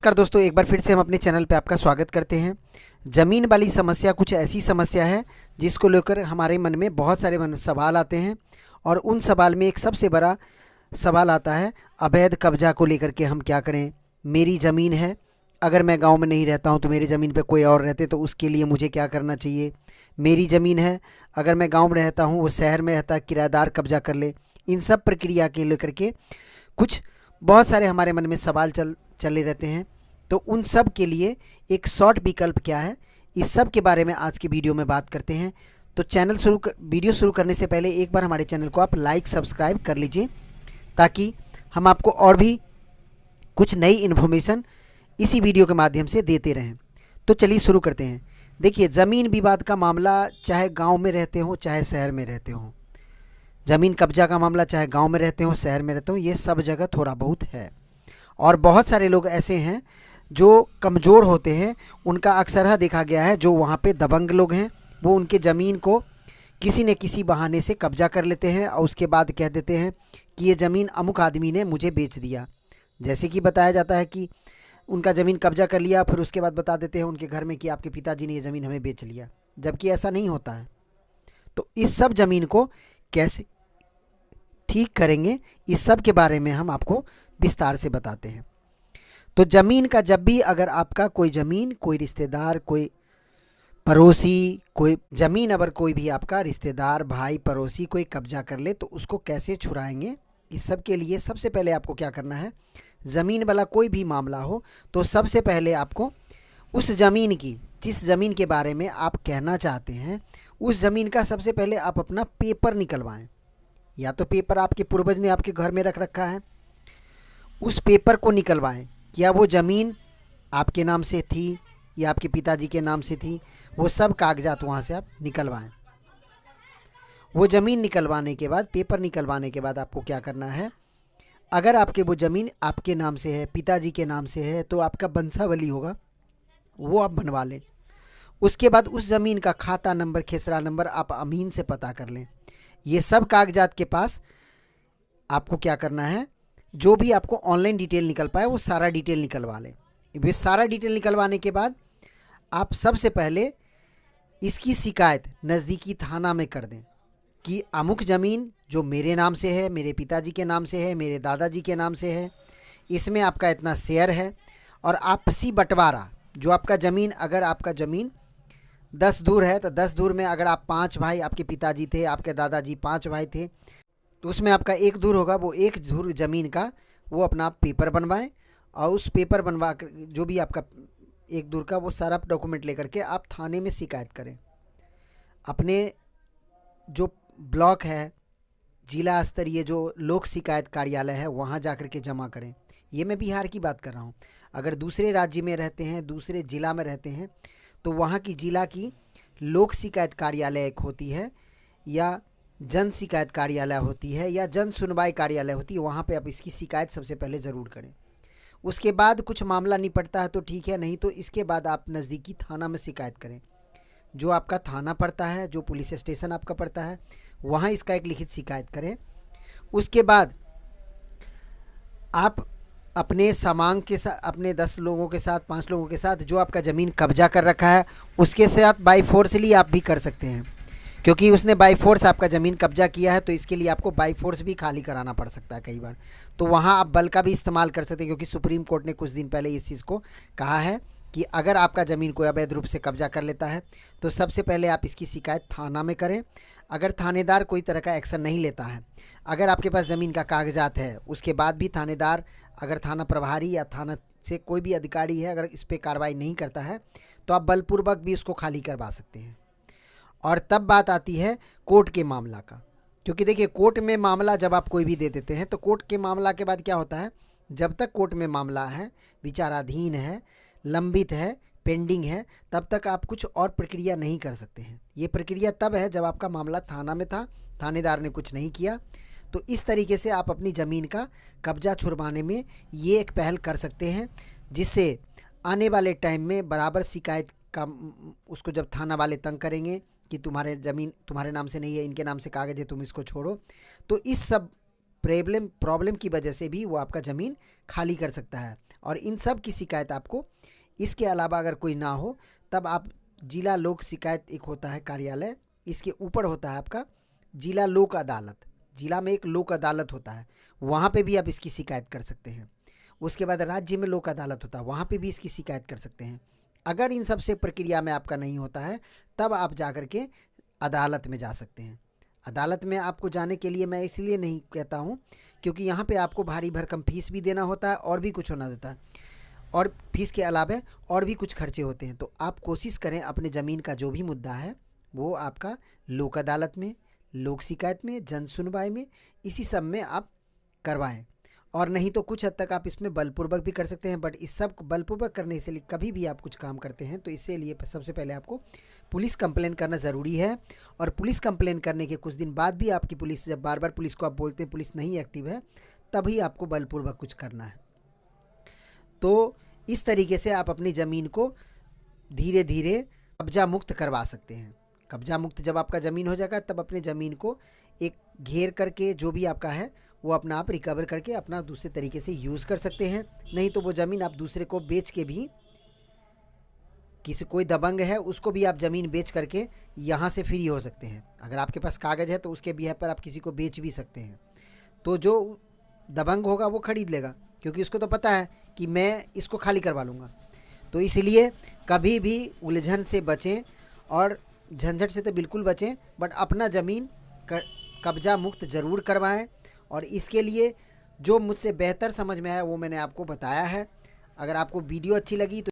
नमस्कार दोस्तों, एक बार फिर से हम अपने चैनल पे आपका स्वागत करते हैं। ज़मीन वाली समस्या कुछ ऐसी समस्या है जिसको लेकर हमारे मन में बहुत सारे सवाल आते हैं और उन सवाल में एक सबसे बड़ा सवाल आता है अवैध कब्जा को लेकर के हम क्या करें। मेरी ज़मीन है, अगर मैं गांव में नहीं रहता हूं तो मेरी ज़मीन पे कोई और रहते तो उसके लिए मुझे क्या करना चाहिए। मेरी ज़मीन है, अगर मैं गाँव में रहता हूँ वो शहर में रहता किराएदार कब्जा कर ले। इन सब प्रक्रिया के लेकर के कुछ बहुत सारे हमारे मन में सवाल चले रहते हैं। तो उन सब के लिए एक शॉर्ट विकल्प क्या है, इस सब के बारे में आज की वीडियो में बात करते हैं। तो वीडियो शुरू करने से पहले एक बार हमारे चैनल को आप लाइक सब्सक्राइब कर लीजिए ताकि हम आपको और भी कुछ नई इन्फॉर्मेशन इसी वीडियो के माध्यम से देते रहें। तो चलिए शुरू करते हैं। देखिए, ज़मीन विवाद का मामला चाहे गाँव में रहते हो चाहे शहर में रहते हो, ज़मीन कब्जा का मामला चाहे गाँव में रहते हो शहर में रहते हो, ये सब जगह थोड़ा बहुत है। और बहुत सारे लोग ऐसे हैं जो कमज़ोर होते हैं, उनका अक्सर देखा गया है, जो वहाँ पे दबंग लोग हैं वो उनके ज़मीन को किसी न किसी बहाने से कब्जा कर लेते हैं और उसके बाद कह देते हैं कि ये ज़मीन अमुक आदमी ने मुझे बेच दिया। जैसे कि बताया जाता है कि उनका ज़मीन कब्जा कर लिया, फिर उसके बाद बता देते हैं उनके घर में कि आपके पिताजी ने ये ज़मीन हमें बेच लिया, जबकि ऐसा नहीं होता है। तो इस सब ज़मीन को कैसे ठीक करेंगे, इस सब के बारे में हम आपको विस्तार से बताते हैं। तो ज़मीन का जब भी अगर आपका कोई ज़मीन, कोई रिश्तेदार, कोई पड़ोसी, कोई ज़मीन अगर कोई भी आपका रिश्तेदार, भाई, पड़ोसी कोई कब्जा कर ले तो उसको कैसे छुड़ाएंगे, इस सब के लिए सबसे पहले आपको क्या करना है। ज़मीन वाला कोई भी मामला हो तो सबसे पहले आपको उस ज़मीन की, जिस ज़मीन के बारे में आप कहना चाहते हैं, उस ज़मीन का सबसे पहले आप अपना पेपर निकलवाएं। या तो पेपर आपके पूर्वज ने आपके घर में रख रखा है, उस पेपर को निकलवाएं। क्या वो ज़मीन आपके नाम से थी या आपके पिताजी के नाम से थी, वो सब कागजात वहाँ से आप निकलवाएं। वो ज़मीन निकलवाने के बाद, पेपर निकलवाने के बाद आपको क्या करना है, अगर आपके वो ज़मीन आपके नाम से है, पिताजी के नाम से है, तो आपका वंशावली होगा वो आप बनवा लें। उसके बाद उस ज़मीन का खाता नंबर, खेसरा नंबर आप अमीन से पता कर लें। ये सब कागजात के पास आपको क्या करना है, जो भी आपको ऑनलाइन डिटेल निकल पाए वो सारा डिटेल निकलवा लें। वे सारा डिटेल निकलवाने के बाद आप सबसे पहले इसकी शिकायत नज़दीकी थाना में कर दें कि अमुक ज़मीन जो मेरे नाम से है, मेरे पिताजी के नाम से है, मेरे दादाजी के नाम से है, इसमें आपका इतना शेयर है। और आपसी बंटवारा, जो आपका ज़मीन, अगर आपका ज़मीन 10 धूर है तो 10 धूर में अगर आप 5 भाई, आपके पिताजी थे, आपके दादाजी 5 भाई थे, तो उसमें आपका 1 धूर होगा। वो 1 धूर ज़मीन का वो अपना पेपर बनवाएं और उस पेपर बनवा कर, जो भी आपका 1 धूर का, वो सारा डॉक्यूमेंट लेकर के आप थाने में शिकायत करें। अपने जो ब्लॉक है, जिला स्तरीय जो लोक शिकायत कार्यालय है, वहाँ जाकर के जमा करें। ये मैं बिहार की बात कर रहा हूँ। अगर दूसरे राज्य में रहते हैं, दूसरे ज़िला में रहते हैं, तो वहाँ की ज़िला की लोक शिकायत कार्यालय एक होती है, या जन शिकायत कार्यालय होती है, या जन सुनवाई कार्यालय होती है। वहाँ पे आप इसकी शिकायत सबसे पहले ज़रूर करें। उसके बाद कुछ मामला निपटता है तो ठीक है, नहीं तो इसके बाद आप नज़दीकी थाना में शिकायत करें। जो आपका थाना पड़ता है, जो पुलिस स्टेशन आपका पड़ता है, वहाँ इसका एक लिखित शिकायत करें। उसके बाद आप अपने समांग के साथ, अपने 10 लोगों के साथ, 5 लोगों के साथ, जो आपका ज़मीन कब्जा कर रखा है उसके साथ बाई फोर्सली आप भी कर सकते हैं, क्योंकि उसने बाई फोर्स आपका ज़मीन कब्जा किया है, तो इसके लिए आपको बाई फोर्स भी खाली कराना पड़ सकता है कई बार। तो वहाँ आप बल का भी इस्तेमाल कर सकते हैं, क्योंकि सुप्रीम कोर्ट ने कुछ दिन पहले इस चीज़ को कहा है कि अगर आपका ज़मीन कोई अवैध रूप से कब्जा कर लेता है तो सबसे पहले आप इसकी शिकायत थाना में करें। अगर थानेदार कोई तरह का एक्शन नहीं लेता है, अगर आपके पास ज़मीन का कागजात है, उसके बाद भी थानेदार, अगर थाना प्रभारी या थाना से कोई भी अधिकारी है, अगर इस पर कार्रवाई नहीं करता है, तो आप बलपूर्वक भी उसको खाली करवा सकते हैं। और तब बात आती है कोर्ट के मामला का, क्योंकि देखिए, कोर्ट में मामला जब आप कोई भी दे देते हैं तो कोर्ट के मामला के बाद क्या होता है, जब तक कोर्ट में मामला है, विचाराधीन है, लंबित है, पेंडिंग है, तब तक आप कुछ और प्रक्रिया नहीं कर सकते हैं। ये प्रक्रिया तब है जब आपका मामला थाना में था, थानेदार ने कुछ नहीं किया। तो इस तरीके से आप अपनी ज़मीन का कब्जा छुड़वाने में ये एक पहल कर सकते हैं, जिससे आने वाले टाइम में बराबर शिकायत का, उसको जब थाना वाले तंग करेंगे कि तुम्हारे ज़मीन तुम्हारे नाम से नहीं है, इनके नाम से कागज़ है, तुम इसको छोड़ो, तो इस सब प्रॉब्लम की वजह से भी वो आपका ज़मीन खाली कर सकता है। और इन सब की शिकायत आपको, इसके अलावा अगर कोई ना हो, तब आप जिला लोक शिकायत एक होता है कार्यालय, इसके ऊपर होता है आपका जिला लोक अदालत। जिला में एक लोक अदालत होता है, वहाँ पे भी आप इसकी शिकायत कर सकते हैं। उसके बाद राज्य में लोक अदालत होता है, वहाँ पे भी इसकी शिकायत कर सकते हैं। अगर इन सब से प्रक्रिया में आपका नहीं होता है, तब आप जा कर के अदालत में जा सकते हैं। अदालत में आपको जाने के लिए मैं इसलिए नहीं कहता हूँ क्योंकि यहाँ पे आपको भारी भरकम फीस भी देना होता है और भी कुछ होना होता है, और फीस के अलावा और भी कुछ खर्चे होते हैं। तो आप कोशिश करें अपने ज़मीन का जो भी मुद्दा है वो आपका लोक अदालत में, लोक शिकायत में, जन सुनवाई में, इसी सब में आप करवाएं। और नहीं तो कुछ हद तक आप इसमें बलपूर्वक भी कर सकते हैं, बट इस सब बलपूर्वक करने से लिए कभी भी आप कुछ काम करते हैं तो इससे लिए सबसे पहले आपको पुलिस कंप्लेन करना ज़रूरी है। और पुलिस कंप्लेन करने के कुछ दिन बाद भी आपकी पुलिस, जब बार बार पुलिस को आप बोलते हैं पुलिस नहीं एक्टिव है, तभी आपको बलपूर्वक कुछ करना है। तो इस तरीके से आप अपनी ज़मीन को धीरे धीरे कब्जा मुक्त करवा सकते हैं। कब्जा मुक्त जब आपका ज़मीन हो जाएगा, तब अपने ज़मीन को एक घेर करके जो भी आपका है वो अपना आप रिकवर करके अपना दूसरे तरीके से यूज़ कर सकते हैं। नहीं तो वो ज़मीन आप दूसरे को बेच के भी, किसी कोई दबंग है उसको भी आप ज़मीन बेच करके यहाँ से फ्री हो सकते हैं। अगर आपके पास कागज़ है तो उसके बिहाफ पर आप किसी को बेच भी सकते हैं। तो जो दबंग होगा वो ख़रीद लेगा, क्योंकि उसको तो पता है कि मैं इसको खाली करवा लूँगा। तो इसलिए कभी भी उलझन से बचें और झंझट से तो बिल्कुल बचें, बट अपना ज़मीन कब्जा मुक्त ज़रूर करवाएं। और इसके लिए जो मुझसे बेहतर समझ में आया वो मैंने आपको बताया है। अगर आपको वीडियो अच्छी लगी तो